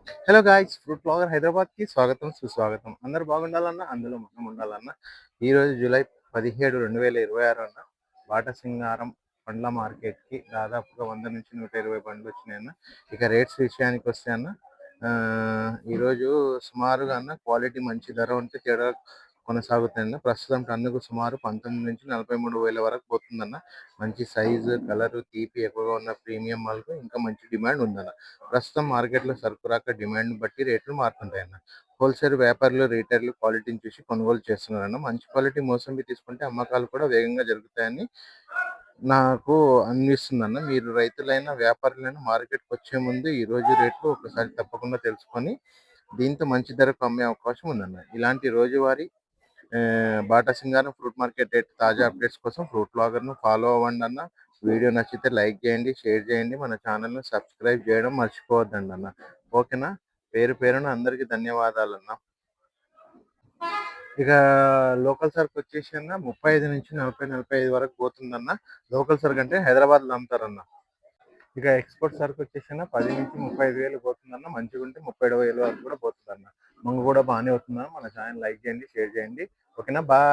Hello guys, fruit blogger హైదరాబాద్కి స్వాగతం సుస్వాగతం. అందరు బాగుండాలన్నా అందులో మనం ఉండాలన్నా ఈరోజు జూలై 17, 2026 అన్న బాటసింగారం పండ్ల మార్కెట్కి దాదాపుగా 100 నుంచి 120 పండ్లు వచ్చినాయన్న. ఇక రేట్స్ విషయానికి వస్తే అన్న ఈరోజు సుమారుగా అన్న క్వాలిటీ మంచి ధర ఉంటే తేడా కొనసాగుతాయన్న. ప్రస్తుతం టన్నుకు సుమారు 19 నుంచి 43 వేల వరకు పోతుందన్న. మంచి సైజు, కలరు, తీపి ఎక్కువగా ఉన్న ప్రీమియం మాల్కు ఇంకా మంచి డిమాండ్ ఉందన్న. ప్రస్తుతం మార్కెట్లో సరుకు రాక డిమాండ్ బట్టి రేట్లు మారుతుంటాయన్న. హోల్సేల్ వ్యాపారులు, రీటైర్లు క్వాలిటీని చూసి కొనుగోలు చేస్తున్నారన్న. మంచి క్వాలిటీ మోసంబి తీసుకుంటే అమ్మకాలు కూడా వేగంగా జరుగుతాయని నాకు అనిపిస్తుందన్న. మీరు రైతులైనా వ్యాపారులైనా మార్కెట్కి వచ్చే ముందు ఈ రోజు రేట్లు ఒకసారి తప్పకుండా తెలుసుకొని దీంతో మంచి ధరకు అమ్మే అవకాశం ఉందన్న. ఇలాంటి రోజువారీ బాటా సింగారం ఫ్రూట్ మార్కెట్ రేట్ తాజా అప్డేట్స్ కోసం ఫ్రూట్ బ్లాగర్ను ఫాలో అవ్వండి అన్న. వీడియో నచ్చితే లైక్ చేయండి, షేర్ చేయండి, మన ఛానల్ను సబ్స్క్రైబ్ చేయడం మర్చిపోవద్దండి అన్న. ఓకేనా? పేరు పేరున అందరికీ ధన్యవాదాలన్న. ఇక లోకల్ సరుకు వచ్చేసి అన్న 35 నుంచి 40, 45 వరకు పోతుందన్న. లోకల్ సరుకు అంటే హైదరాబాద్లో అమ్ముతారన్న. ఇక ఎక్స్పోర్ట్ సరుకు వచ్చేసి అన్న 10 నుంచి 35 వేలు పోతుందన్న. మంచిగా ఉంటే 37 వేల వరకు కూడా పోతుందన్న. మంగు కూడా బాగానే అవుతుందన్న. మన ఛానల్ లైక్ చేయండి, షేర్ చేయండి. ఓకేనా? బాయ్.